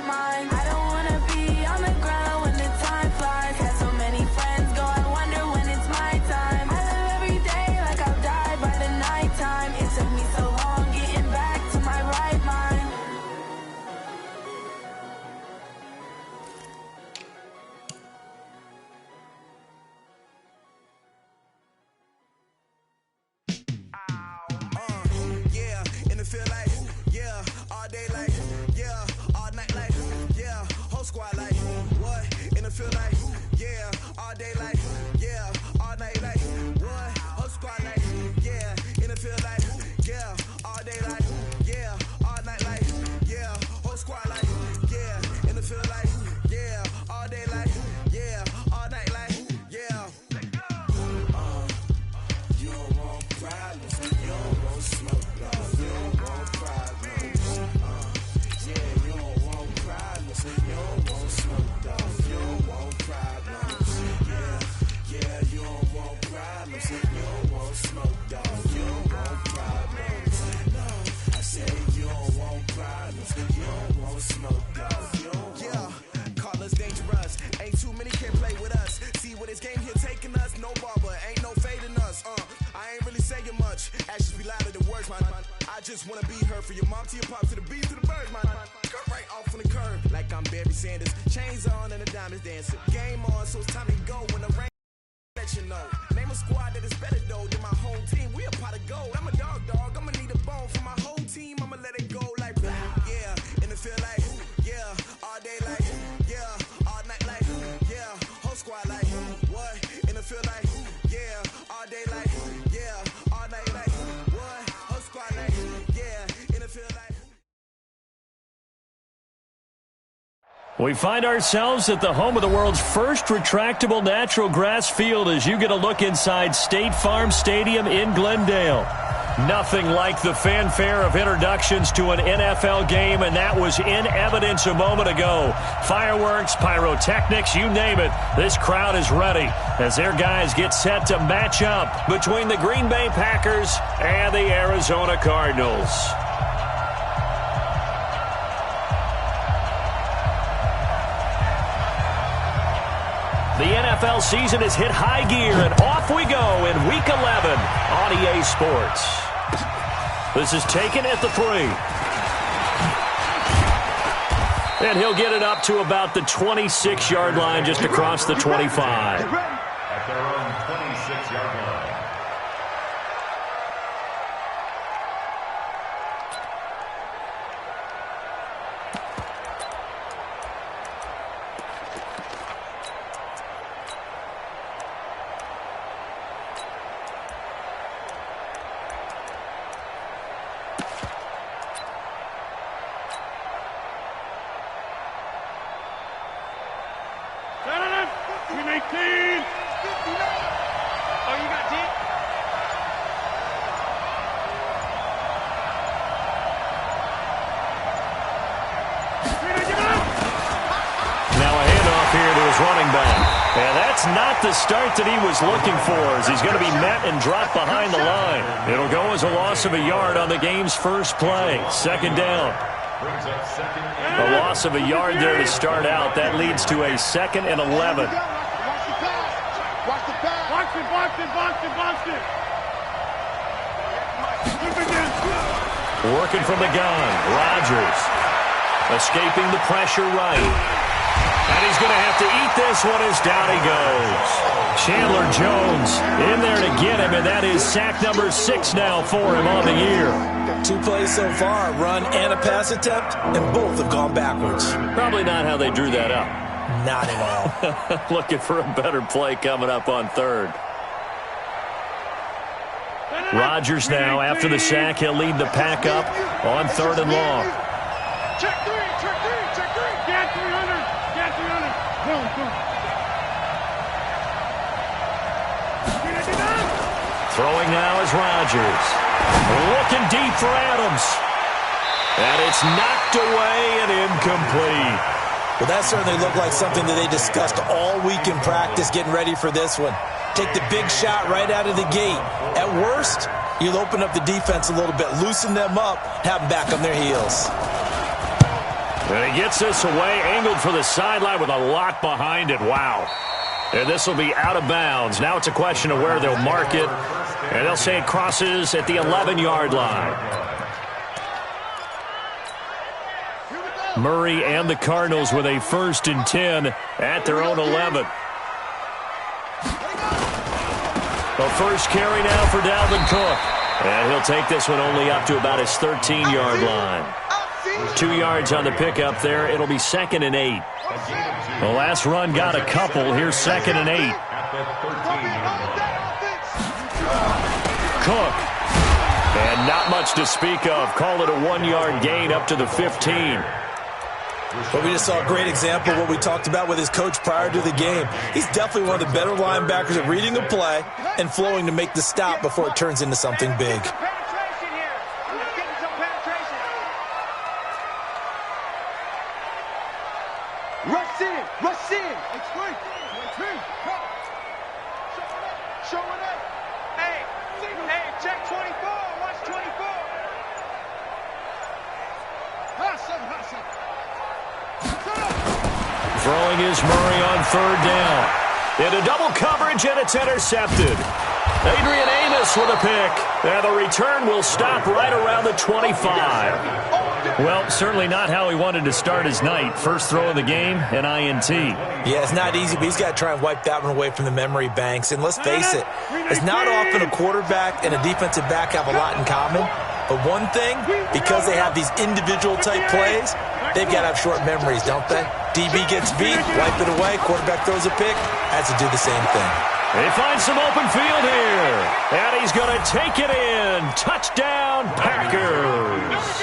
mind. I don't wanna be on the ground when the time flies. Had so many friends go, I wonder when it's my time. I live every day like I'll die by the nighttime. It took me so long getting back to my right mind. Yeah, and it feel like, yeah, all day like, yeah, all night like, yeah, whole squad like, what? And it feel like, yeah, all day like, yeah, all night like, what? Whole squad like, yeah, and it feel like, yeah, all day like, yeah, all night like, yeah, whole squad like, yeah, and it feel like, yeah, all day like, yeah, all night like, yeah. You don't want problems, you don't want smoke, you don't want problems. Yeah, you don't want problems, you don't want smoke, you don't want problems. Yeah, you don't want problems, you don't want smoke, you don't want problems. No, I said you don't want problems, you don't want smoke, you don't want. Yeah, call us dangerous, ain't too many can play with us. See where this game here taking us, no barber, ain't no fading us. I ain't really saying much, actions be louder than words, man. I just wanna be heard from your mom to your pop to the beat to the birds, man. Cut right off on the curb, like I'm Barry Sanders. Chains on and the diamonds dancing. Game on, so it's time to go when the rain let you know. Name a squad that is better though than my home team. We a pot of gold. I'm a dog, I'ma need a bone for my whole team. I'ma let it go like, yeah, and it feel like, yeah, all day like, yeah, all night like, yeah, whole squad like, what? And it feel like, yeah, all day like, yeah, all night like, what? Whole squad like, yeah, and it feel like. We find ourselves at the home of the world's first retractable natural grass field as you get a look inside State Farm Stadium in Glendale. Nothing like the fanfare of introductions to an NFL game, and that was in evidence a moment ago. Fireworks, pyrotechnics, you name it. This crowd is ready as their guys get set to match up between the Green Bay Packers and the Arizona Cardinals. The NFL season has hit high gear, and off we go in Week 11 on EA Sports. This is taken at the 3. And he'll get it up to about the 26-yard line, just across the 25. At their own 26-yard line. The start that he was looking for as he's going to be met and dropped behind the line. It'll go as a loss of a yard on the game's first play. Second down. A loss of a yard there to start out. That leads to a 2nd and 11. Watch the pass. Watch it. Working from the gun. Rodgers escaping the pressure right. And he's going to have to eat this one as down he goes. Chandler Jones in there to get him, and that is sack number 6 now for him on the year. 2 plays so far, a run and a pass attempt, and both have gone backwards. Probably not how they drew that up. Not at all. Looking for a better play coming up on 3rd. Rodgers now, after the sack, he'll lead the pack up on 3rd and long. Check 3. Get 300. Boom. Throwing now is Rodgers. Looking deep for Adams. And it's knocked away and incomplete. Well, that certainly looked like something that they discussed all week in practice getting ready for this one. Take the big shot right out of the gate. At worst, you'll open up the defense a little bit, loosen them up, have them back on their heels. And he gets this away, angled for the sideline with a lot behind it. Wow. And this will be out of bounds. Now it's a question of where they'll mark it. And they'll say it crosses at the 11-yard line. Murray and the Cardinals with a 1st and 10 at their own 11. The first carry now for Dalvin Cook. And he'll take this one only up to about his 13-yard line. 2 yards on the pickup there. It'll be 2nd and 8. The last run got a couple. Here's 2nd and 8. Cook. And not much to speak of. Call it a 1-yard gain up to the 15. But we just saw a great example of what we talked about with his coach prior to the game. He's definitely one of the better linebackers at reading a play and flowing to make the stop before it turns into something big. Rush in. Rush in. It's free. Show it up. Hey, check 24. Watch 24. Hustle. Throwing is Murray on 3rd down. Into double coverage, and it's intercepted. Adrian Amos with a pick. And the return will stop right around the 25. Well, certainly not how he wanted to start his night. First throw of the game, an INT. Yeah, it's not easy, but he's got to try and wipe that one away from the memory banks. And let's face it, it's not often a quarterback and a defensive back have a lot in common. But one thing, because they have these individual-type plays, they've got to have short memories, don't they? DB gets beat, wipe it away, quarterback throws a pick, has to do the same thing. He finds some open field here, and he's going to take it in. Touchdown, Packers.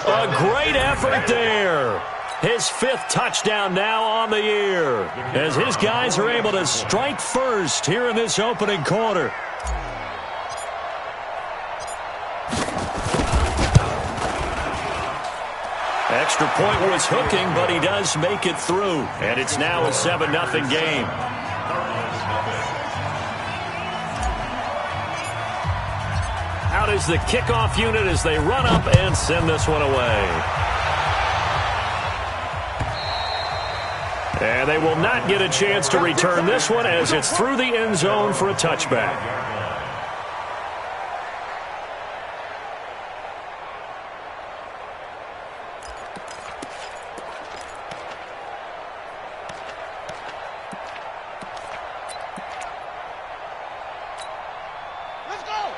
A great effort there. His 5th touchdown now on the year, as his guys are able to strike first here in this opening quarter. Extra point was hooking, but he does make it through. And it's now a 7-0 game. Out is the kickoff unit as they run up and send this one away. And they will not get a chance to return this one as it's through the end zone for a touchback.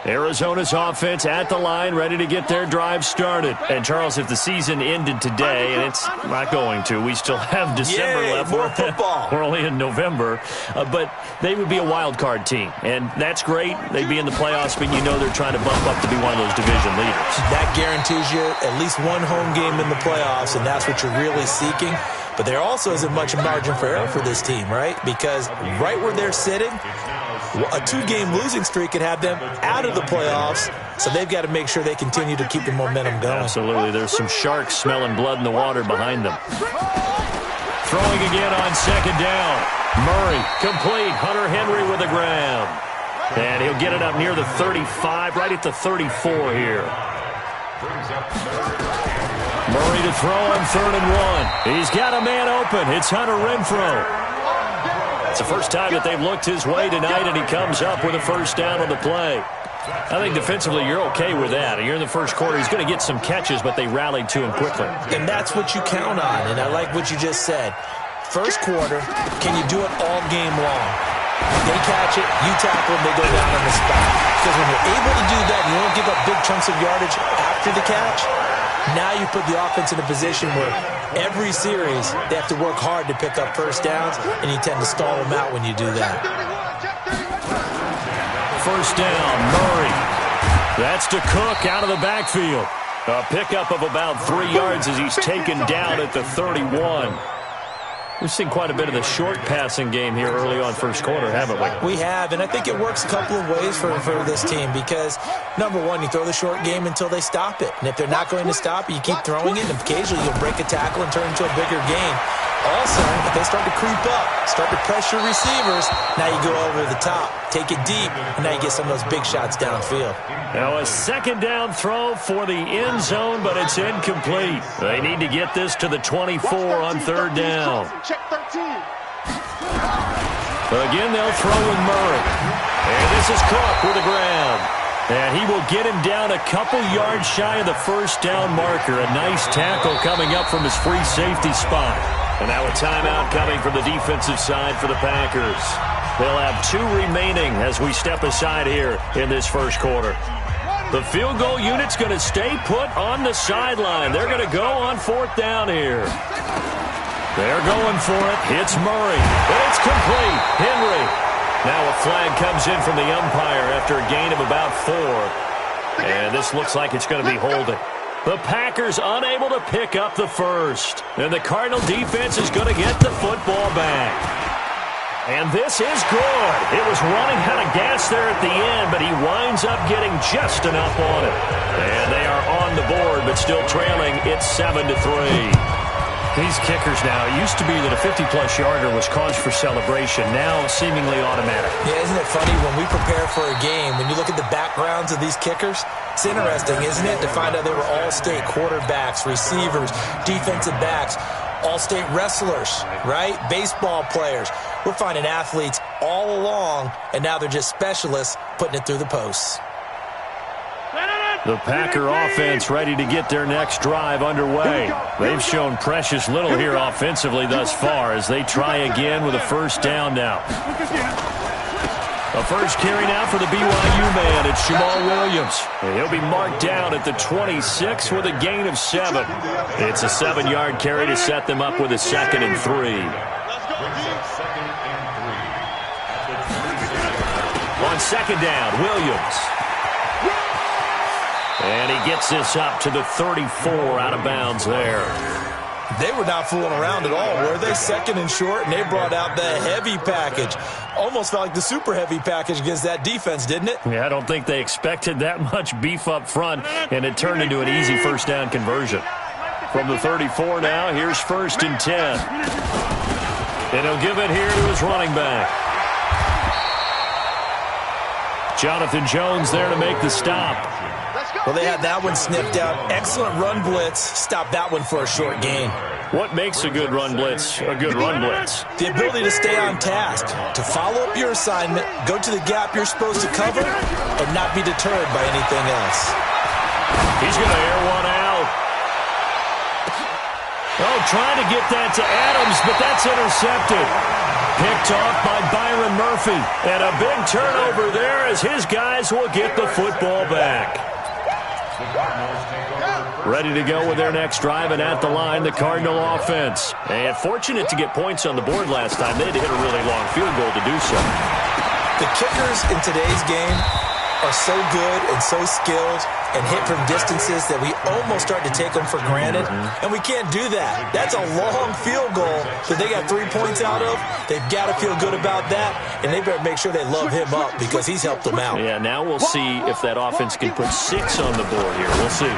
Arizona's offense at the line, ready to get their drive started. And, Charles, if the season ended today, and it's not going to, we still have December left. More football. We're only in November. But they would be a wild card team. And that's great. They'd be in the playoffs, but you know they're trying to bump up to be one of those division leaders. That guarantees you at least one home game in the playoffs, and that's what you're really seeking. But there also isn't much margin for error for this team, right? Because right where they're sitting, a 2-game losing streak could have them out of the playoffs, so they've got to make sure they continue to keep the momentum going. Absolutely. There's some sharks smelling blood in the water behind them. Throwing again on 2nd down. Murray, complete. Hunter Henry with the grab. And he'll get it up near the 35, right at the 34 here. Murray to throw on 3rd and 1. He's got a man open. It's Hunter Renfrow. It's the first time that they've looked his way tonight, and he comes up with a 1st down on the play. I think defensively you're okay with that. You're in the first quarter. He's going to get some catches, but they rallied to him quickly. And that's what you count on, and I like what you just said. First quarter, can you do it all game long? They catch it, you tackle them, they go down on the spot. Because when you're able to do that, you don't give up big chunks of yardage after the catch. Now you put the offense in a position where every series they have to work hard to pick up 1st downs, and you tend to stall them out when you do that. 1st down, Murray. That's to Cook out of the backfield. A pickup of about 3 yards as he's taken down at the 31. We've seen quite a bit of the short passing game here early on first quarter, haven't we? We have, and I think it works a couple of ways for this team because, number one, you throw the short game until they stop it. And if they're not going to stop it, you keep throwing it, and occasionally you'll break a tackle and turn into a bigger game. All of a sudden, if they start to creep up, start to pressure receivers, now you go over the top, take it deep, and now you get some of those big shots downfield. Now a second down throw for the end zone, but it's incomplete. They need to get this to the 24 on third down. Check 13. Again, they'll throw with Murray. And this is Cook with the ground. And he will get him down a couple yards shy of the first down marker. A nice tackle coming up from his free safety spot. And now a timeout coming from the defensive side for the Packers. They'll have 2 remaining as we step aside here in this first quarter. The field goal unit's going to stay put on the sideline. They're going to go on fourth down here. They're going for it. Hits Murray. And it's complete. Henry. Now a flag comes in from the umpire after a gain of about 4. And this looks like it's going to be holding. The Packers unable to pick up the first. And the Cardinal defense is going to get the football back. And this is good. It was running out of gas there at the end, but he winds up getting just enough on it. And they are on the board, but still trailing. It's 7-3. These kickers now, it used to be that a 50-plus yarder was cause for celebration. Now seemingly automatic. Yeah, isn't it funny when we prepare for a game, when you look at the backgrounds of these kickers, it's interesting, isn't it, to find out they were all-state quarterbacks, receivers, defensive backs, all-state wrestlers, right? Baseball players. We're finding athletes all along, and now they're just specialists putting it through the posts. The Packer offense ready to get their next drive underway. They've shown precious little here offensively thus far as they try again with a first down now. A first carry now for the BYU man. It's Jamal Williams. And he'll be marked down at the 26 with a gain of 7. It's a 7-yard carry to set them up with a 2nd and 3. On second down, Williams. And he gets this up to the 34 out of bounds there. They were not fooling around at all, were they? 2nd and short, and they brought out the heavy package. Almost felt like the super heavy package against that defense, didn't it? Yeah, I don't think they expected that much beef up front, and it turned into an easy first down conversion. From the 34 now, here's 1st and 10. And he'll give it here to his running back. Jonathan Jones there to make the stop. Well, they had that one sniffed out. Excellent run blitz. Stop that one for a short gain. What makes a good run blitz a good run blitz? The ability to stay on task, to follow up your assignment, go to the gap you're supposed to cover, and not be deterred by anything else. He's going to air one out. Oh, trying to get that to Adams, but that's intercepted. Picked off by Byron Murphy. And a big turnover there as his guys will get the football back. Ready to go with their next drive, and at the line, the Cardinal offense. And fortunate to get points on the board last time. They had to hit a really long field goal to do so. The kickers in today's game are so good and so skilled and hit from distances that we almost start to take them for granted, and we can't do that. That's a long field goal that they got 3 points out of. They've got to feel good about that, and they better make sure they love him up because he's helped them out. Yeah, now we'll see if that offense can put 6 on the board here. We'll see.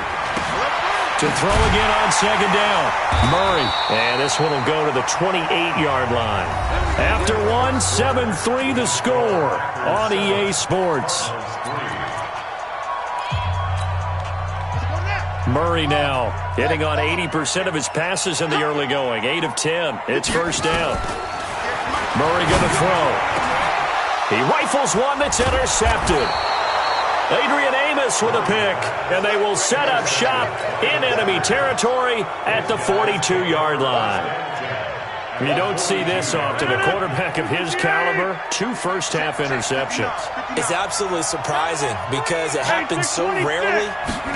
To throw again on second down, Murray. And this one will go to the 28-yard line. After one, 7-3 the score on EA Sports. Murray now hitting on 80% of his passes in the early going. 8 of 10. It's first down. Murray going to throw. He rifles one that's intercepted. Adrian Amos with a pick, and they will set up shop in enemy territory at the 42-yard line. You don't see this often. A quarterback of his caliber, 2 first-half interceptions. It's absolutely surprising because it happens so rarely.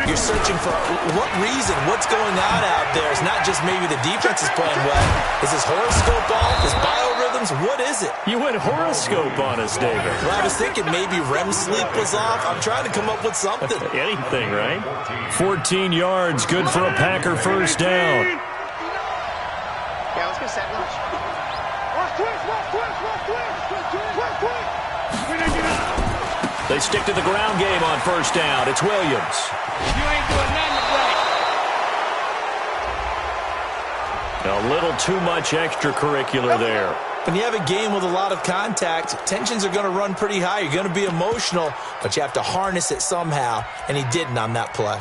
You're searching for what reason, what's going on out there. It's not just maybe the defense is playing well. Is his horoscope off? Is biorhythms? What is it? You went horoscope on us, David. Well, I was thinking maybe REM sleep was off. I'm trying to come up with something. Anything, right? 14 yards, good for a Packer first down. Yeah, let's go set lunch. They stick to the ground game on first down. It's Williams. You ain't doing nothing right. A little too much extracurricular there. When you have a game with a lot of contact, tensions are going to run pretty high. You're going to be emotional, but you have to harness it somehow, and he didn't on that play.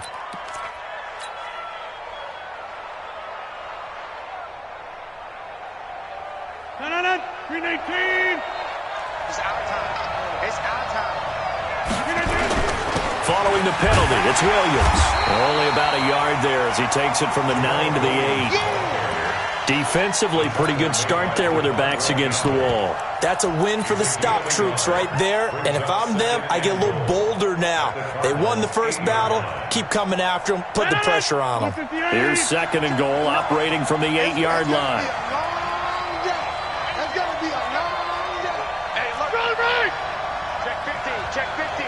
No. 319. It's out time. It's out time. Following the penalty, it's Williams. Only about a yard there as he takes it from the 9 to the 8. Defensively, pretty good start there with their backs against the wall. That's a win for the stop troops right there. And if I'm them, I get a little bolder now. They won the first battle. Keep coming after them. Put the pressure on them. Here's 2nd and goal, operating from the 8-yard line. It's going to be a long day. Hey, look. Run, right. Check 50.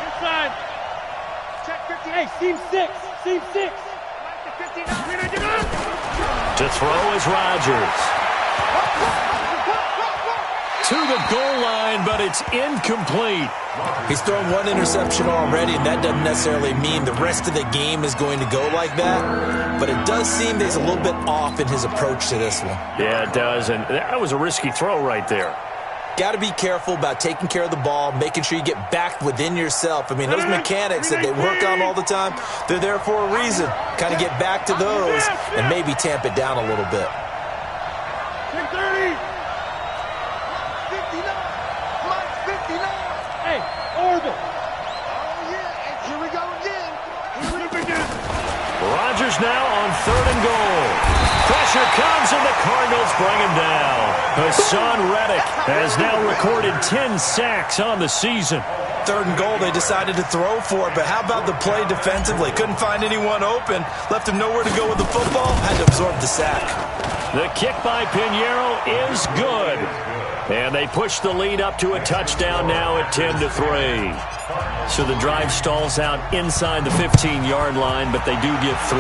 Inside. Check 50. Hey, seam 6. To throw is Rodgers. To the goal line, but it's incomplete. He's thrown one interception already, and that doesn't necessarily mean the rest of the game is going to go like that. But it does seem that he's a little bit off in his approach to this one. Yeah, it does, and that was a risky throw right there. Got to be careful about taking care of the ball, making sure you get back within yourself. I mean, those mechanics that they work on all the time, they're there for a reason. Kind of get back to those and maybe tamp it down a little bit. 30. 59. Mike, 59. Hey, orbit. Oh, yeah, and here we go again. Rodgers now on 3rd and goal. Pressure comes, and the Cardinals bring him down. Hassan Reddick has now recorded 10 sacks on the season. 3rd and goal, they decided to throw for it, but how about the play defensively? Couldn't find anyone open, left him nowhere to go with the football, had to absorb the sack. The kick by Pinheiro is good. And they push the lead up to a touchdown now at 10-3. So the drive stalls out inside the 15-yard line, but they do get 3.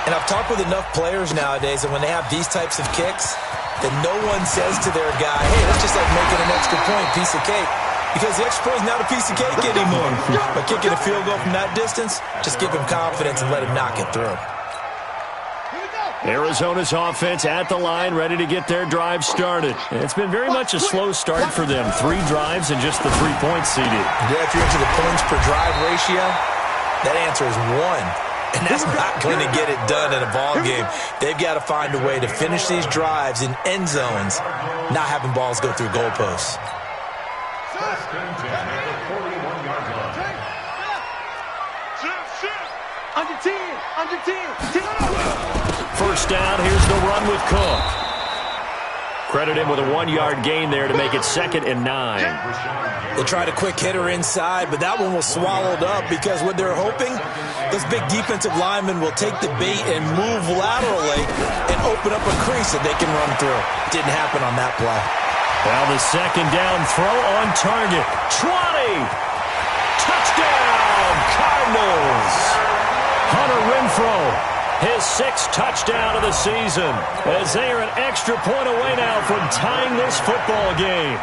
And I've talked with enough players nowadays, and when they have these types of kicks, that no one says to their guy, hey, that's just like making an extra point, piece of cake. Because the extra point is not a piece of cake anymore. But kicking a field goal from that distance, just give him confidence and let him knock it through. Arizona's offense at the line, ready to get their drive started. It's been very much a slow start for them. 3 drives and just the 3 points, CD. Yeah, if you're into the points per drive ratio, that answer is 1. And that's not going to get it done in a ball game. They've got to find a way to finish these drives in end zones, not having balls go through goalposts. Under 10. First down, here's the run with Cook. Credit him with a 1-yard gain there to make it 2nd and 9. They tried a quick hitter inside, but that one was swallowed up because what they're hoping, those big defensive linemen will take the bait and move laterally and open up a crease that they can run through. Didn't happen on that play. Now the 2nd down throw on target. 20! Touchdown, Cardinals! Hunter Renfrow, his 6th touchdown of the season, as they are an extra point away now from tying this football game.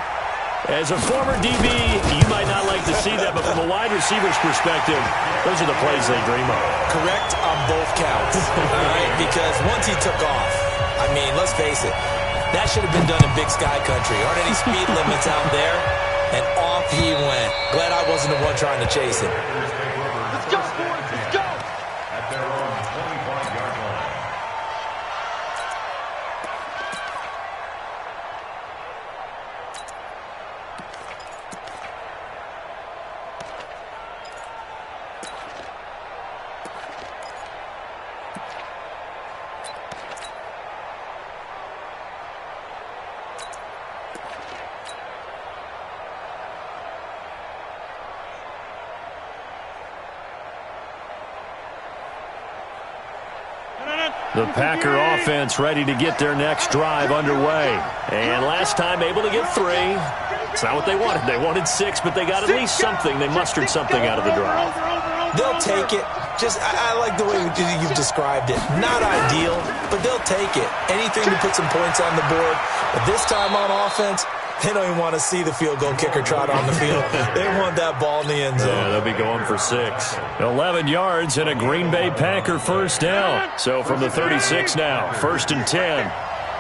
As a former DB, you might not like to see that, but from a wide receiver's perspective, those are the plays they dream of. Correct on both counts, all right? Because once he took off, I mean, let's face it, that should have been done in Big Sky Country. Aren't any speed limits out there? And off he went. Glad I wasn't the one trying to chase him. Let's go, boys. Let's go. At their own 25-yard line. The Packer offense ready to get their next drive underway. And last time able to get 3. It's not what they wanted. They wanted 6, but they got at least something. They mustered something out of the drive. They'll take it. Just, I like the way you've described it. Not ideal, but they'll take it. Anything to put some points on the board. But this time on offense, They don't even want to see the field goal kicker trot on the field. They want that ball in the end zone. Yeah, they'll be going for 6. 11 yards and a Green Bay Packer first down. So from the 36 now, 1st and 10.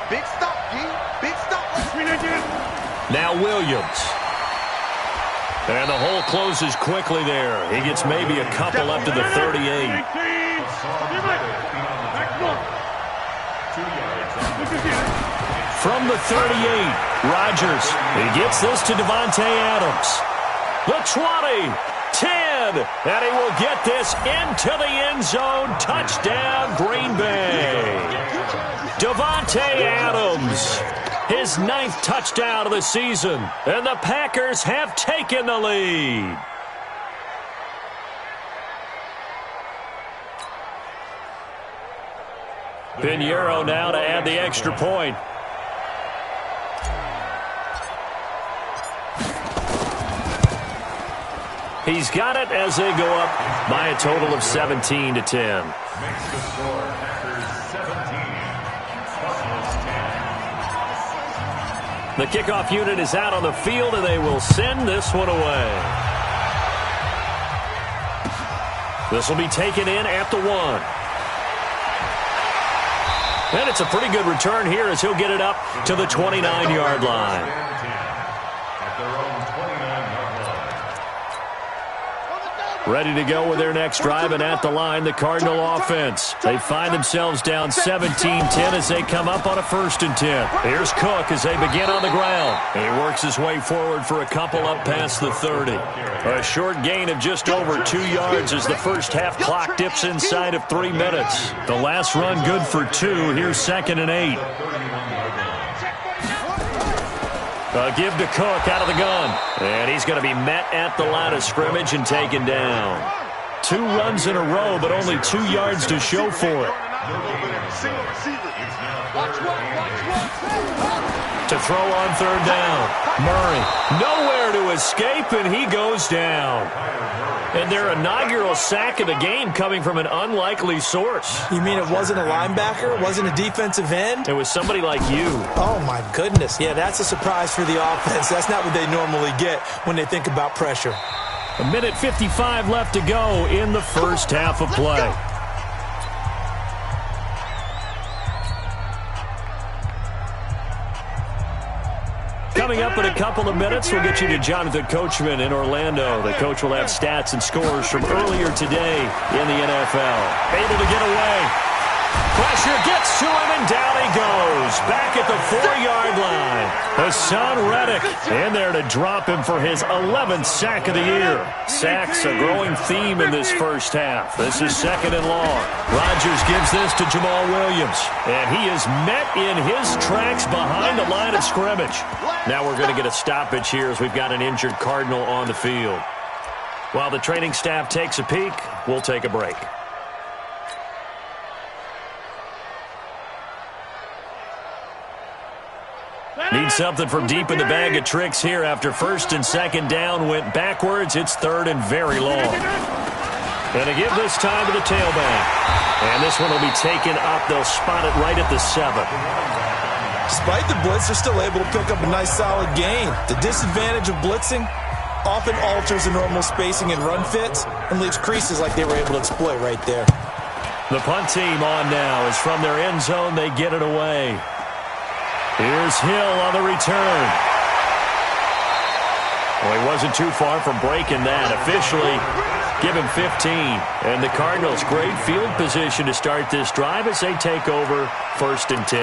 Big stop, G. Big stop. Now Williams. And the hole closes quickly there. He gets maybe a couple up to the 38. From the 38, Rodgers. He gets this to Davante Adams. The 20, 10, and he will get this into the end zone. Touchdown, Green Bay. Davante Adams, his 9th touchdown of the season, and the Packers have taken the lead. Pinheiro now to add the extra point. He's got it as they go up by a total of 17-10. Makes the score Packers 17, The kickoff unit is out on the field, and they will send this one away. This will be taken in at the 1. And it's a pretty good return here as he'll get it up to the 29-yard line. at their own 29-yard line. Ready to go with their next drive, and at the line, the Cardinal offense. They find themselves down 17-10 as they come up on a 1st and 10. Here's Cook as they begin on the ground. And he works his way forward for a couple up past the 30. A short gain of just over 2 yards as the first half clock dips inside of 3 minutes. The last run good for 2. Here's 2nd and 8. A give to Cook out of the gun. And he's going to be met at the line of scrimmage and taken down. 2 runs in a row, but only 2 yards to show for it. To throw on 3rd down. Murray, nowhere to escape, and he goes down. And their inaugural sack of the game coming from an unlikely source. You mean it wasn't a linebacker? It wasn't a defensive end? It was somebody like you. Oh, my goodness. Yeah, that's a surprise for the offense. That's not what they normally get when they think about pressure. 1:55 left to go in the first half of play. Coming up in a couple of minutes, we'll get you to Jonathan Coachman in Orlando. The coach will have stats and scores from earlier today in the NFL. Able to get away. Pressure gets to him, and down he goes. Back at the 4-yard line. Hassan Reddick in there to drop him for his 11th sack of the year. Sacks a growing theme in this first half. This is 2nd and long. Rodgers gives this to Jamal Williams, and he is met in his tracks behind the line of scrimmage. Now we're going to get a stoppage here as we've got an injured Cardinal on the field. While the training staff takes a peek, we'll take a break. Need something from deep in the bag of tricks here after 1st and 2nd down went backwards. It's 3rd and very long. And to give this time to the tailback. And this one will be taken up. They'll spot it right at the 7. Despite the blitz, they're still able to pick up a nice solid gain. The disadvantage of blitzing often alters the normal spacing and run fits and leaves creases like they were able to exploit right there. The punt team on now is from their end zone. They get it away. Here's Hill on the return. Well, he wasn't too far from breaking that. Officially, give him 15. And the Cardinals, great field position to start this drive as they take over 1st and 10.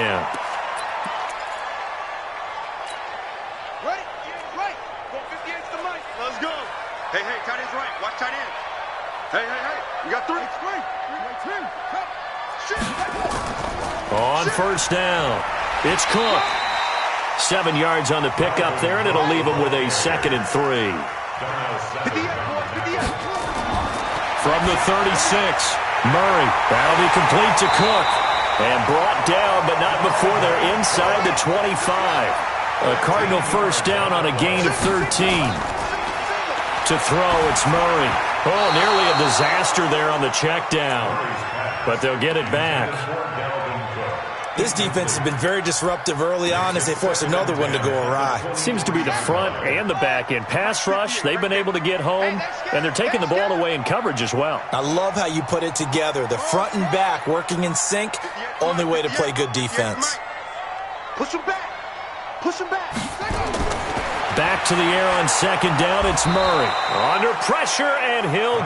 Right, right. 458's the mic. Let's go. Hey, tight end's right. Watch tight end. Hey. You got 3. It's 3. On 1st down, it's Cook. 7 yards on the pickup there, and it'll leave him with a 2nd and 3. From the 36, Murray. That'll be complete to Cook. And brought down, but not before they're inside the 25. A Cardinal first down on a gain of 13. To throw, it's Murray. Oh, nearly a disaster there on the check down. But they'll get it back. This defense has been very disruptive early on as they force another one to go awry. Seems to be the front and the back end. Pass rush, they've been able to get home, and they're taking the ball away in coverage as well. I love how you put it together. The front and back working in sync, only way to play good defense. Push him back. Push him back. Back to the air on second down, it's Murray. Under pressure, and he'll...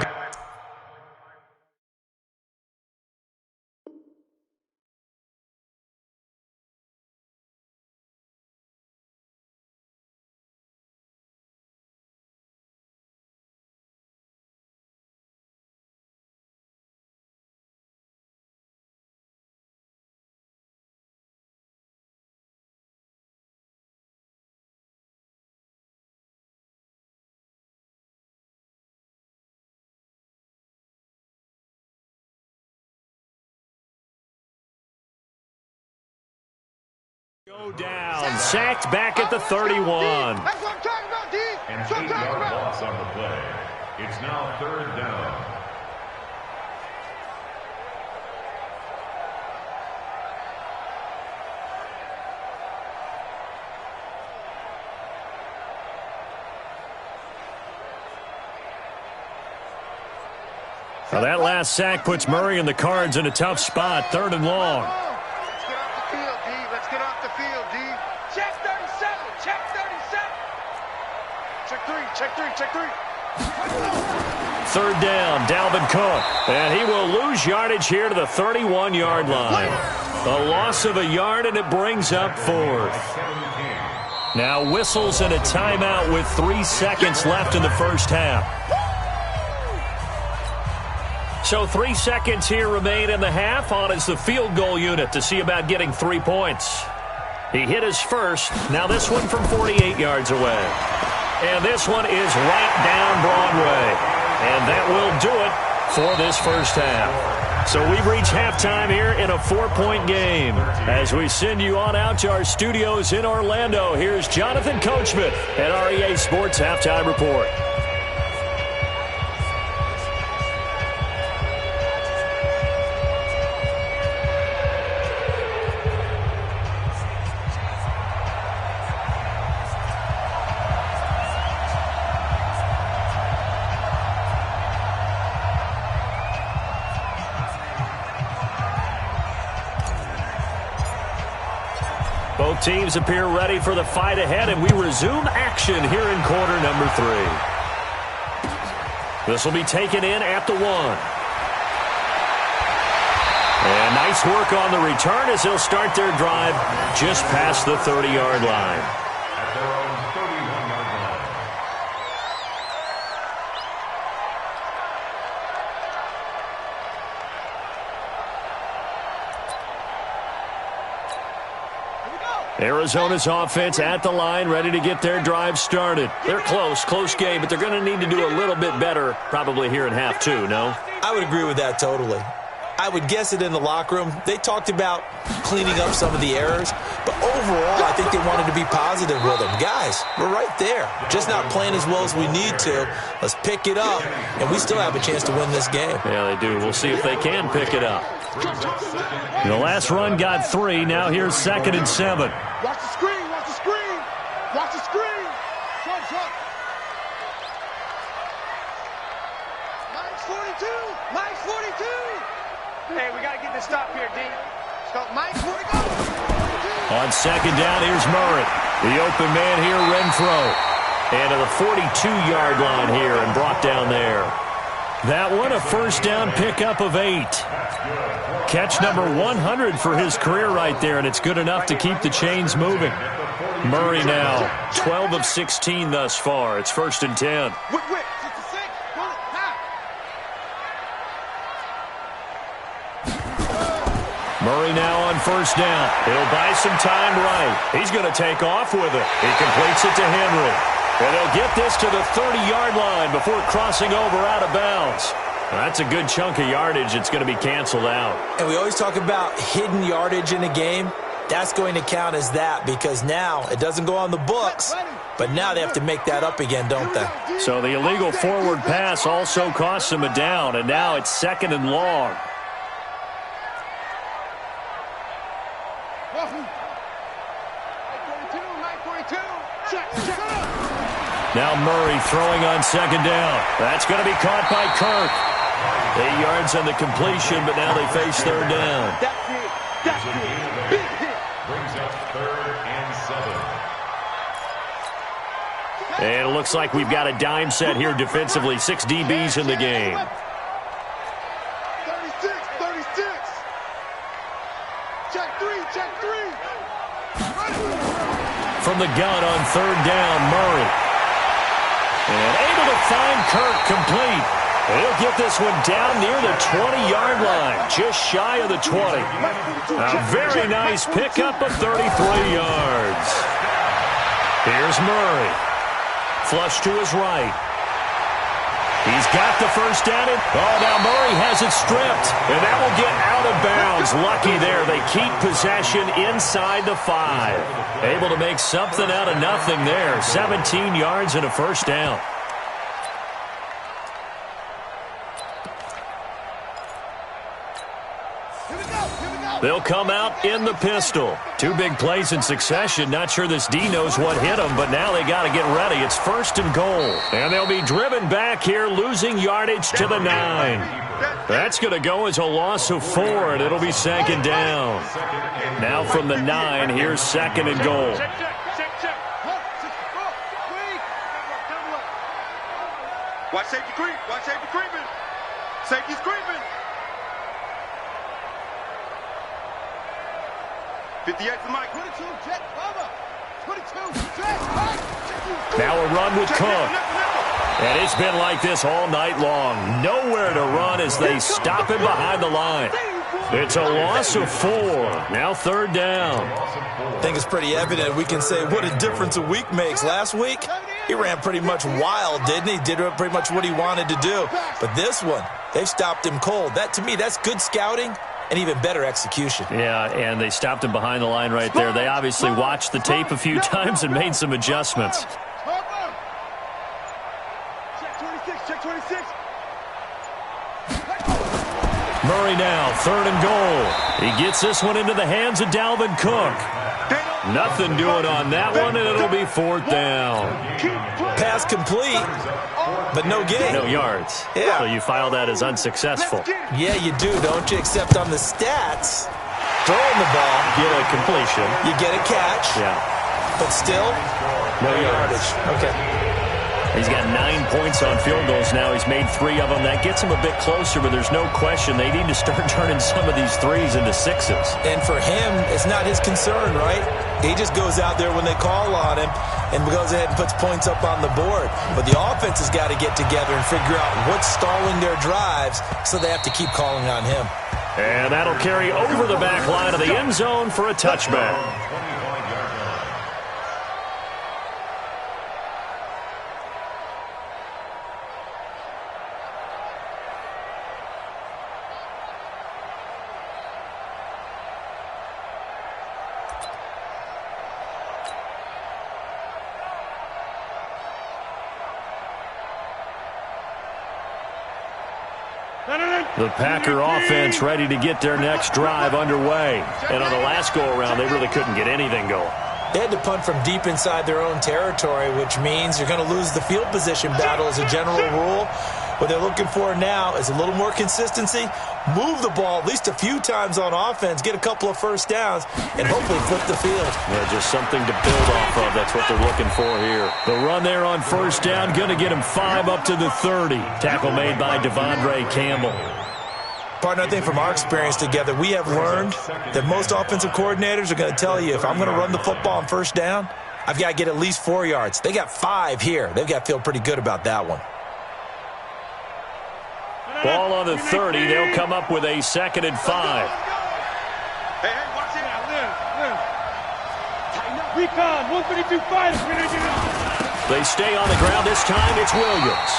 Go down, sacked back at the 31. That's what I'm talking about, D. An That's what I'm talking 8-yard about. loss on the play. It's now third down. Well, that last sack puts Murray and the Cards in a tough spot, third and long. Let's get off the field, D. Let's get off the field, D. Check 37. Check 37. Check 3. Check 3. Check 3. Third down, Dalvin Cook. And he will lose yardage here to the 31-yard line. A loss of a yard, and it brings up fourth. Now whistles and a timeout with 3 seconds left in the first half. So 3 seconds here remain in the half. On is the field goal unit to see about getting 3 points. He hit his first. Now this one from 48 yards away. And this one is right down Broadway. And that will do it for this first half. So we've reached halftime here in a 4-point game. As we send you on out to our studios in Orlando, here's Jonathan Coachman at REA Sports Halftime Report. Both teams appear ready for the fight ahead, and we resume action here in quarter number 3. This will be taken in at the 1. And nice work on the return as they'll start their drive just past the 30-yard line. At their own 31-yard line. Arizona's offense at the line, ready to get their drive started. They're close game, but they're going to need to do a little bit better probably here in half 2, no? I would agree with that totally. I would guess it in the locker room. They talked about cleaning up some of the errors, but overall, I think they wanted to be positive with them. Guys, we're right there. Just not playing as well as we need to. Let's pick it up, and we still have a chance to win this game. Yeah, they do. We'll see if they can pick it up. The last run got 3. Now here's 2nd and 7. Watch the screen. Watch the screen. Watch the screen. Shut. Mike's 42. Mike's 42. Hey, we got to get this stop here, D. Stop. Mike's 40. On 2nd down, here's Murray. The open man here, Renfro. And to the 42-yard line here and brought down there. That one, a first down pickup of 8. Catch number 100 for his career right there, and it's good enough to keep the chains moving. Murray now, 12 of 16 thus far. It's 1st and 10. Murray now on 1st down. He'll buy some time right. He's going to take off with it. He completes it to Henry. And they'll get this to the 30-yard line before crossing over out of bounds. That's a good chunk of yardage. It's going to be canceled out. And we always talk about hidden yardage in a game. That's going to count as that because now it doesn't go on the books, but now they have to make that up again, don't they? So the illegal forward pass also costs them a down, and now it's 2nd and long. Now Murray throwing on second down. That's going to be caught by Kirk. 8 yards on the completion, but now they face third down. That's it. That's it. Big hit. Brings up 3rd and 7. And it looks like we've got a dime set here defensively. 6 DBs in the game. 36, 36. Check 3, check 3. From the gun on third down, Murray. And able to find Kirk complete. He'll get this one down near the 20-yard line, just shy of the 20. A very nice pickup of 33 yards. Here's Murray. Flush to his right. He's got the first down. Now Murray has it stripped, and that will get out of bounds. Lucky there. They keep possession inside the 5. Able to make something out of nothing there. 17 yards and a first down. They'll come out in the pistol. 2 big plays in succession. Not sure this D knows what hit them, but now they got to get ready. It's 1st and goal. And they'll be driven back here, losing yardage to the 9. That's going to go as a loss of 4, and it'll be 2nd down. Now from the 9, here's 2nd and goal. Watch safety creep. Watch safety creeping. Safety's creeping. 58 to Mike. 22, jet, cover. 22, jet, Mike. Now a run with Cook. And it's been like this all night long. Nowhere to run as they stop him behind the line. It's a loss of 4. Now 3rd down. I think it's pretty evident. We can say what a difference a week makes. Last week, he ran pretty much wild, didn't he? Did pretty much what he wanted to do. But this one, they've stopped him cold. That, to me, that's good scouting and even better execution. Yeah, and they stopped him behind the line right there. They obviously watched the tape a few times and made some adjustments. Check 26, check 26. Murray now, 3rd and goal. He gets this one into the hands of Dalvin Cook. Nothing doing on that one, and it'll be 4th down. Pass complete, but no gain. No yards. Yeah. So you file that as unsuccessful. Yeah, you do, don't you? Except on the stats, throwing the ball, Get a completion. you get a catch, Yeah. but still, no yardage. Okay. He's got 9 points on field goals now. He's made 3 of them. That gets him a bit closer, but there's no question they need to start turning some of these 3s into 6s. And for him, it's not his concern, right? He just goes out there when they call on him and goes ahead and puts points up on the board. But the offense has got to get together and figure out what's stalling their drives, so they have to keep calling on him. And that'll carry over the back line of the end zone for a touchback. The Packer offense ready to get their next drive underway. And on the last go-around, they really couldn't get anything going. They had to punt from deep inside their own territory, which means you're going to lose the field position battle as a general rule. What they're looking for now is a little more consistency, move the ball at least a few times on offense, get a couple of first downs, and hopefully flip the field. Yeah, just something to build off of. That's what they're looking for here. The run there on first down, going to get him 5 up to the 30. Tackle made by Devondre Campbell. Partner, I think from our experience together, we have learned that most offensive coordinators are going to tell you, if I'm going to run the football on first down, I've got to get at least 4 yards. They got 5 here. They've got to feel pretty good about that one. Ball on the 30. They'll come up with a 2nd and 5. Hey, watch it. Tighten up. Recon, 132 fighters. They stay on the ground. This time it's Williams.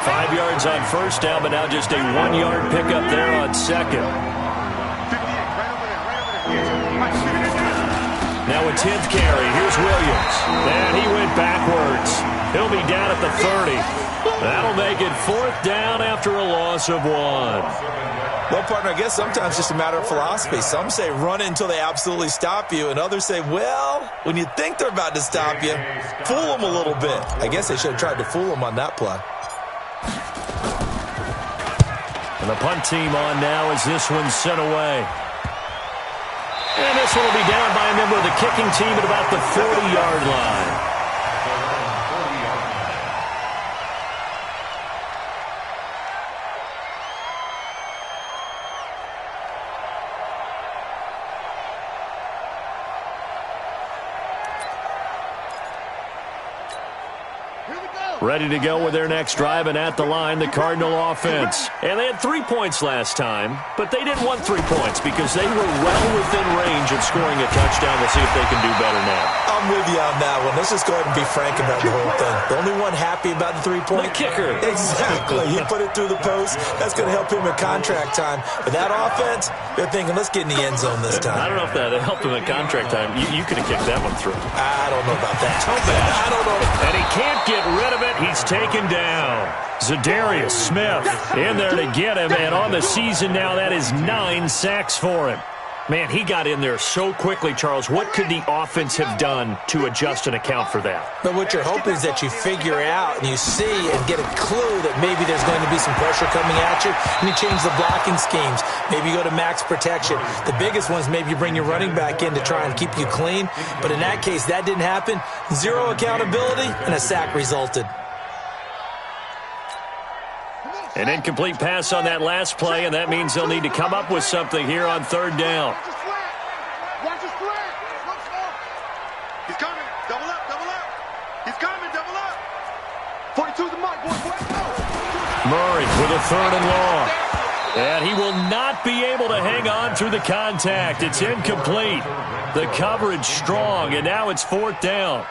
5 yards on first down, but now just a 1-yard pickup there on second. 58, right over there. Now a 10th carry. Here's Williams. And he went backwards. He'll be down at the 30. That'll make it 4th down after a loss of 1. Well, partner, I guess sometimes it's just a matter of philosophy. Some say run it until they absolutely stop you, and others say, well, when you think they're about to stop you, fool them a little bit. I guess they should have tried to fool them on that play. And the punt team on now as this one's sent away. And this one will be down by a member of the kicking team at about the 40-yard line. Ready to go with their next drive, and at the line, the Cardinal offense. And they had 3 points last time, but they didn't want 3 points because they were well within range of scoring a touchdown. We'll see if they can do better now. I'm with you on that one. Let's just go ahead and be frank about the whole thing. The only one happy about the 3-point? The kicker. Exactly. He put it through the post. That's going to help him at contract time. But that offense, they're thinking, let's get in the end zone this time. I don't know if that helped him at contract time. You could have kicked that one through. I don't know about that. So bad. I don't know. And he can't get rid of it. He's taken down. Zadarius Smith in there to get him, and on the season now, that is 9 sacks for him. Man, he got in there so quickly, Charles. What could the offense have done to adjust and account for that? But what you're hoping is that you figure out and you see and get a clue that maybe there's going to be some pressure coming at you, and you change the blocking schemes. Maybe you go to max protection. The biggest one is maybe you bring your running back in to try and keep you clean. But in that case, that didn't happen. 0 accountability, and a sack resulted. An incomplete pass on that last play, and that means they'll need to come up with something here on 3rd down. Watch his flat. He's coming. Double up, double up. He's coming, double up. 42's the mark, boy. Murray with a 3rd and long. And he will not be able to hang on through the contact. It's incomplete. The coverage strong, and now it's 4th down.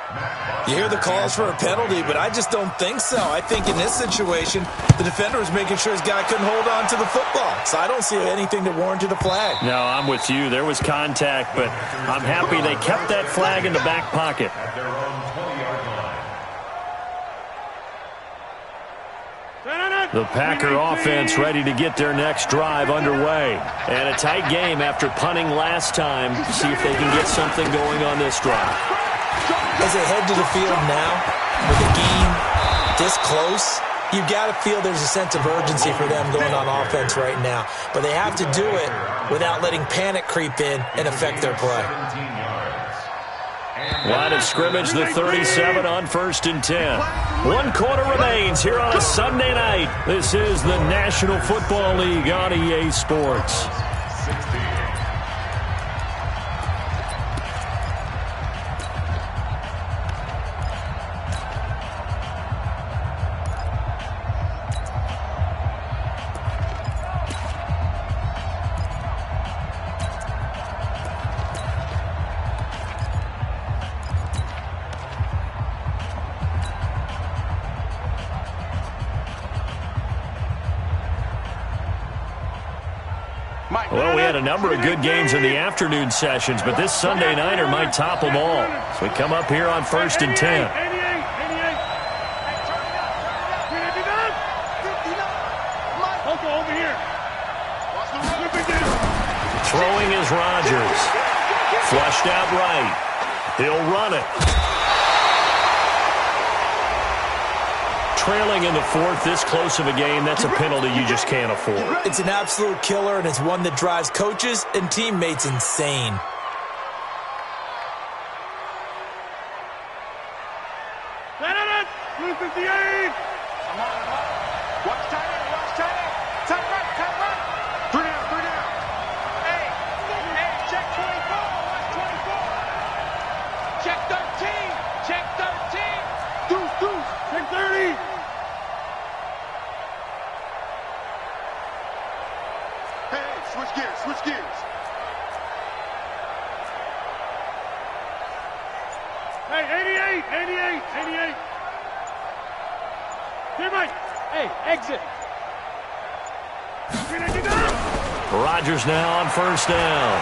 You hear the calls for a penalty, but I just don't think so. I think in this situation, the defender was making sure his guy couldn't hold on to the football. So I don't see anything that warranted a flag. No, I'm with you. There was contact, but I'm happy they kept that flag in the back pocket. At their own 20-yard line. The Packer offense ready to get their next drive underway. And a tight game after punting last time. See if they can get something going on this drive. As they head to the field now, with the game this close, you've got to feel there's a sense of urgency for them going on offense right now. But they have to do it without letting panic creep in and affect their play. Line of scrimmage, the 37 on 1st and 10. 1 quarter remains here on a Sunday night. This is the National Football League on EA Sports. Well, we had a number of good games in the afternoon sessions, but this Sunday nighter might top them all. So we come up here on 1st and 10. Throwing is Rodgers. Flushed out right. He'll run it. Trailing in the 4th, this close of a game, that's a penalty you just can't afford. It's an absolute killer, and it's one that drives coaches and teammates insane. Switch gears. Hey, 88. Here, Mike. Hey, exit. Rodgers now on 1st down.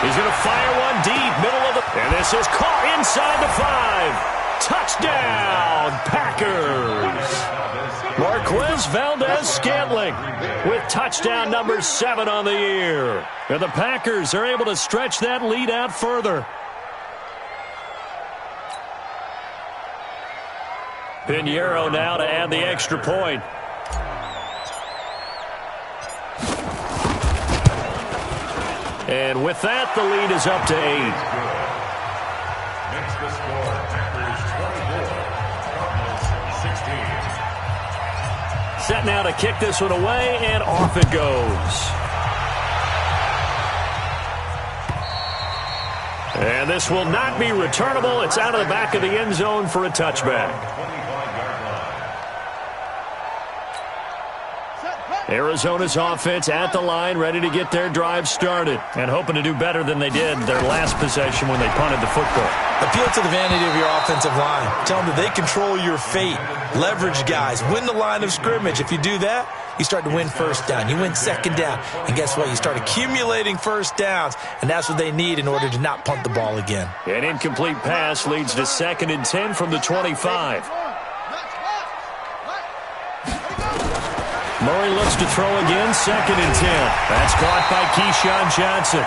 He's going to fire one deep, middle of the... And this is caught inside the 5. Touchdown, Packers! Marquez Valdez-Scantling with touchdown number 7 on the year. And the Packers are able to stretch that lead out further. Pinheiro now to add the extra point. And with that, the lead is up to 8. Makes the score Packers 24, Cardinals 16. Set now to kick this one away, and off it goes. And this will not be returnable. It's out of the back of the end zone for a touchback. Arizona's offense at the line, ready to get their drive started, and hoping to do better than they did their last possession when they punted the football. Appeal to the vanity of your offensive line. Tell them that they control your fate. Leverage guys. Win the line of scrimmage. If you do that, you start to win first down. You win second down. And guess what? You start accumulating first downs, and that's what they need in order to not punt the ball again. An incomplete pass leads to 2nd and 10 from the 25. Murray looks to throw again, 2nd and 10. That's caught by Keyshawn Johnson.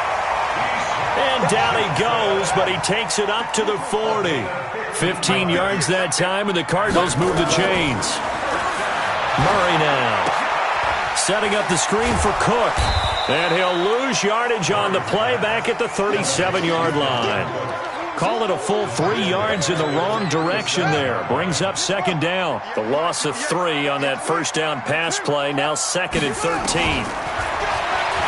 And down he goes, but he takes it up to the 40. 15 yards that time, and the Cardinals move the chains. Murray now. Setting up the screen for Cook. And he'll lose yardage on the play back at the 37-yard line. Call it a full 3 yards in the wrong direction there. Brings up 2nd down. The loss of 3 on that first down pass play. Now 2nd and 13.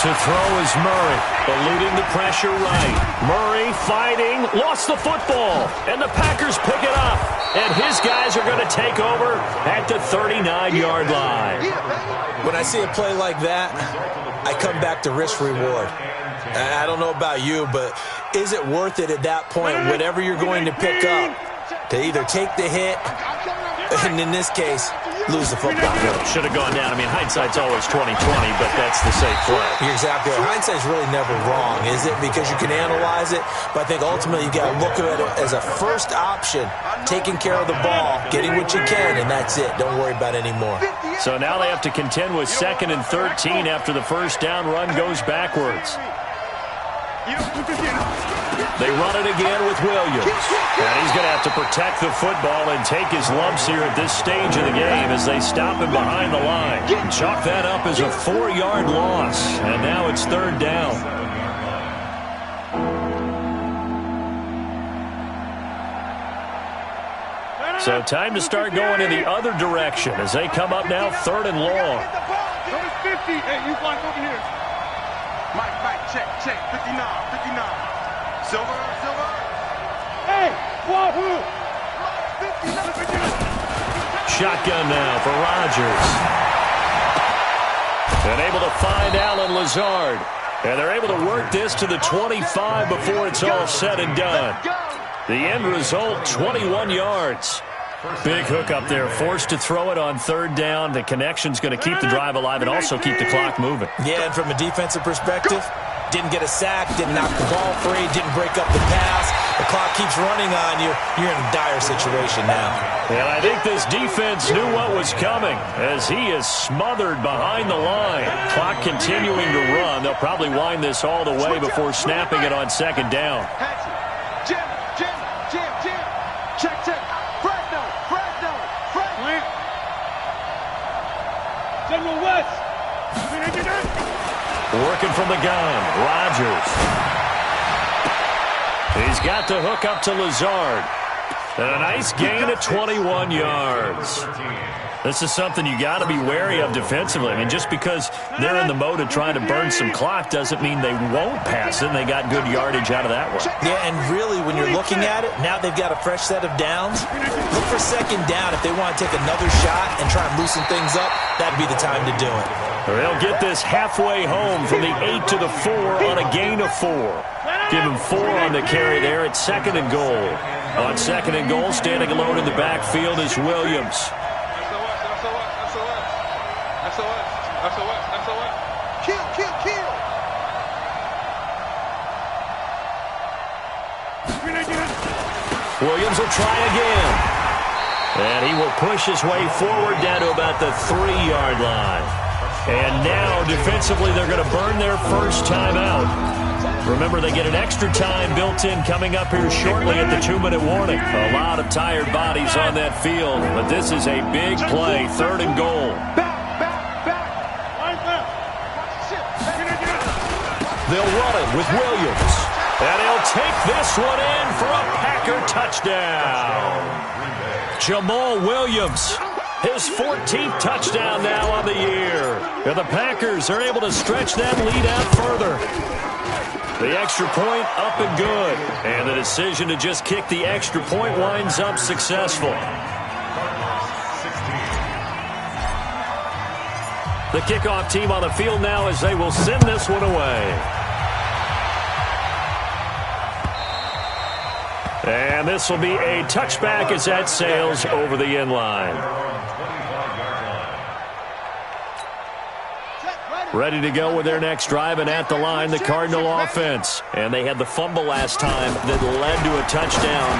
To throw is Murray, eluding the pressure right. Murray fighting, lost the football. And the Packers pick it up. And his guys are going to take over at the 39-yard line. When I see a play like that, I come back to risk-reward. I don't know about you, but is it worth it at that point, whatever you're going to pick up, to either take the hit, and in this case, lose the football? Should have gone down. I mean, hindsight's always 20/20, but that's the safe play. You're exactly right. Hindsight's really never wrong, is it? Because you can analyze it, but I think ultimately you got to look at it as a first option, taking care of the ball, getting what you can, and that's it. Don't worry about it anymore. So now they have to contend with 2nd and 13 after the first down run goes backwards. They run it again with Williams. And he's going to have to protect the football and take his lumps here at this stage of the game as they stop him behind the line. Chalk that up as a 4-yard loss. And now it's 3rd down. So time to start going in the other direction as they come up now 3rd and long. Number 50. Hey, you flying over here. Mike, check, 59. Silver. Hey, Wahoo! Shotgun now for Rodgers. And able to find Allen Lazard. And they're able to work this to the 25 before it's all said and done. The end result, 21 yards. Big hook up there, forced to throw it on 3rd down. The connection's going to keep the drive alive and also keep the clock moving. Yeah, and from a defensive perspective, didn't get a sack, didn't knock the ball free, didn't break up the pass. The clock keeps running on you. You're in a dire situation now. And I think this defense knew what was coming as he is smothered behind the line. Clock continuing to run. They'll probably wind this all the way before snapping it on 2nd down. Jim. Check. Fresno. General West. Working from the gun, Rodgers. He's got the hook up to Lazard. And a nice gain of 21 yards. This is something you got to be wary of defensively. I mean, just because they're in the mode of trying to burn some clock doesn't mean they won't pass it, and they got good yardage out of that one. Yeah, and really, when you're looking at it, now they've got a fresh set of downs. Look for 2nd down. If they want to take another shot and try and loosen things up, that'd be the time to do it. They'll get this halfway home from the 8 to the 4 on a gain of 4. Give him 4 on the carry there at 2nd and goal. On 2nd and goal, standing alone in the backfield is Williams. SOS. Kill. Williams will try again. And he will push his way forward down to about the 3-yard line. And now, defensively, they're going to burn their first timeout. Remember, they get an extra time built in coming up here shortly at the 2-minute warning. A lot of tired bodies on that field, but this is a big play, 3rd and goal. They'll run it with Williams. And he'll take this one in for a Packer touchdown. Jamal Williams, his 14th touchdown now on the year. And the Packers are able to stretch that lead out further. The extra point up and good. And the decision to just kick the extra point winds up successful. The kickoff team on the field now as they will send this one away. And this will be a touchback as that sails over the end line. Ready to go with their next drive, and at the line, the Cardinal offense. And they had the fumble last time that led to a touchdown.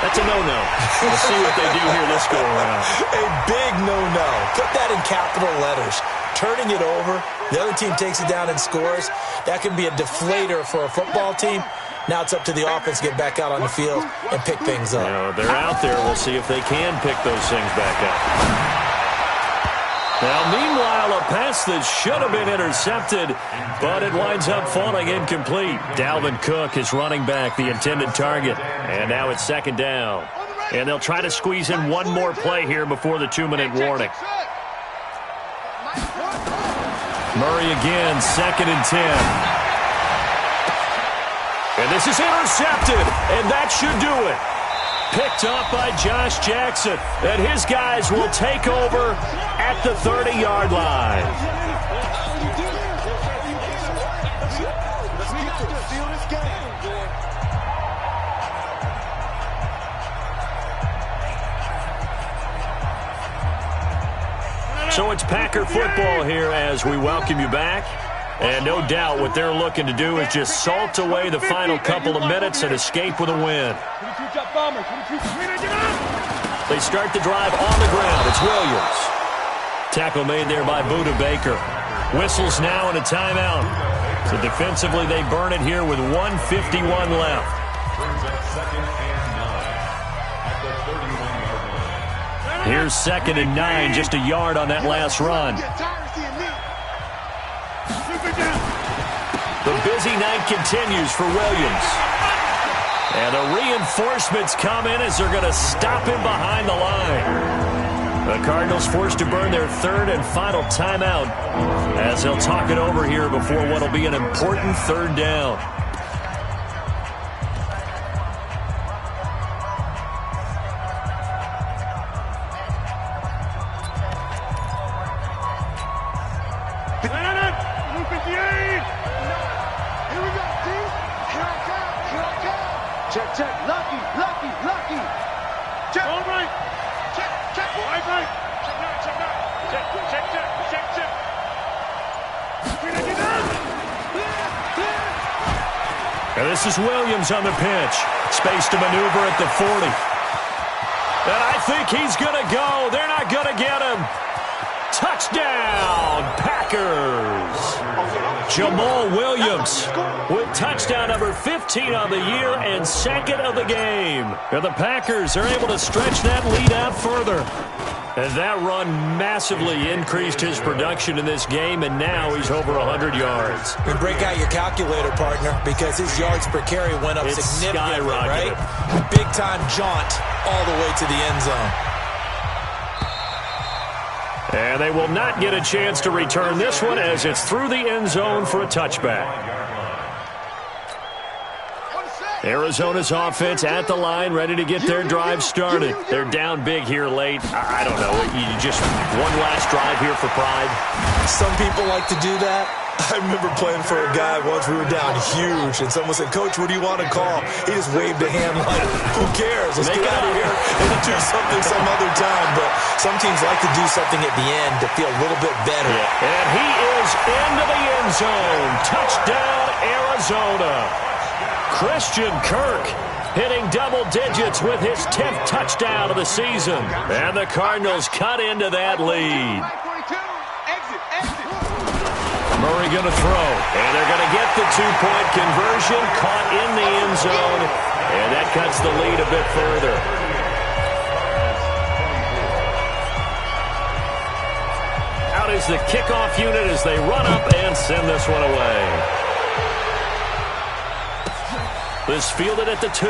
That's a no-no. We'll see what they do here this go-around. A big no-no. Put that in capital letters. Turning it over, the other team takes it down and scores. That can be a deflator for a football team. Now it's up to the offense to get back out on the field and pick things up. You know, they're out there. We'll see if they can pick those things back up. Now, meanwhile, a pass that should have been intercepted, but it winds up falling incomplete. Dalvin Cook is running back, the intended target. And now it's 2nd down. And they'll try to squeeze in one more play here before the 2-minute warning. Murray again, 2nd and 10. And this is intercepted, and that should do it. Picked up by Josh Jackson, and his guys will take over at the 30-yard line. So it's Packer football here as we welcome you back. And no doubt what they're looking to do is just salt away the final couple of minutes and escape with a win. They start the drive on the ground. It's Williams. Tackle made there by Budda Baker. Whistles now and a timeout. So defensively they burn it here with 1:51 left. Here's 2nd and 9, just a yard on that last run. The busy night continues for Williams. And the reinforcements come in as they're going to stop him behind the line. The Cardinals forced to burn their 3rd and final timeout as they'll talk it over here before what will be an important 3rd down. And this is Williams on the pitch. Space to maneuver at the 40. And I think he's going to go. They're not going to get him. Touchdown, Packers. Jamal Williams with touchdown number 15 on the year and 2nd of the game. And the Packers are able to stretch that lead out further. And that run massively increased his production in this game, and now he's over 100 yards. And break out your calculator, partner, because his yards per carry went up significantly, right? Big-time jaunt all the way to the end zone. And they will not get a chance to return this one as it's through the end zone for a touchback. Arizona's offense at the line, ready to get their drive started. They're down big here late. I don't know. You just one last drive here for pride. Some people like to do that. I remember playing for a guy once. We were down huge, and someone said, "Coach, what do you want to call?" He just waved a hand like, "Who cares? Let's get out of here and do something some other time." But some teams like to do something at the end to feel a little bit better. Yeah. And he is into the end zone. Touchdown, Arizona. Christian Kirk hitting double digits with his 10th touchdown of the season. And the Cardinals cut into that lead. Murray going to throw, and they're going to get the two-point conversion, caught in the end zone, and that cuts the lead a bit further. Out is the kickoff unit as they run up and send this one away. This fielded at the 2.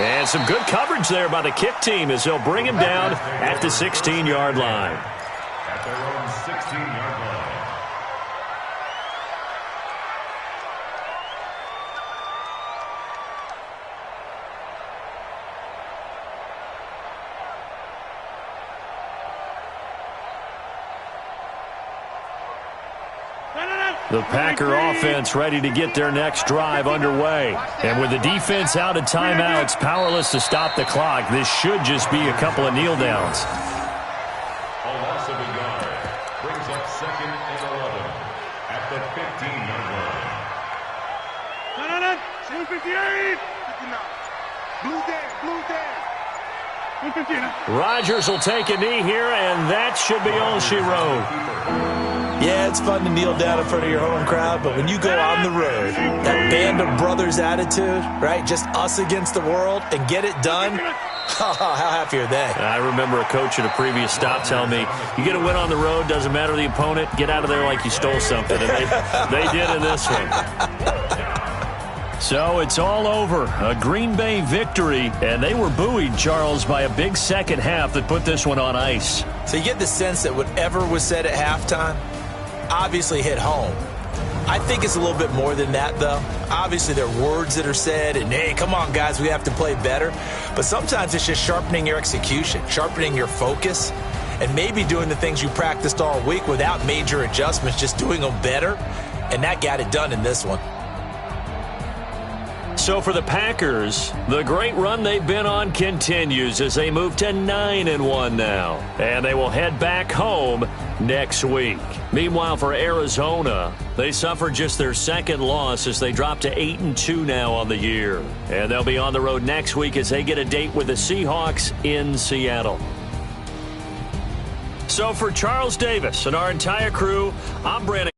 And some good coverage there by the kick team as they'll bring him down at the 16-yard line. At their own 16-yard line. The Packer offense ready to get their next drive underway. And with the defense out of timeouts, powerless to stop the clock, this should just be a couple of kneel downs. A loss of a yard brings up 2nd and 11 at the 15-yard line. 58. Blue dead. Rodgers will take a knee here, and that should be all she wrote. Yeah, it's fun to kneel down in front of your home crowd, but when you go on the road, that band of brothers attitude, right, just us against the world, and get it done, how happy are they? I remember a coach at a previous stop telling me, you get a win on the road, doesn't matter the opponent, get out of there like you stole something. And they did in this one. So it's all over. A Green Bay victory, and they were buoyed, Charles, by a big second half that put this one on ice. So you get the sense that whatever was said at halftime obviously hit home. I think it's a little bit more than that, though. Obviously, there are words that are said, and, hey, come on, guys, we have to play better. But sometimes it's just sharpening your execution, sharpening your focus, and maybe doing the things you practiced all week without major adjustments, just doing them better, and that got it done in this one. So for the Packers, the great run they've been on continues as they move to 9-1 now. And they will head back home next week. Meanwhile, for Arizona, they suffered just their second loss as they drop to 8-2 now on the year. And they'll be on the road next week as they get a date with the Seahawks in Seattle. So for Charles Davis and our entire crew, I'm Brandon.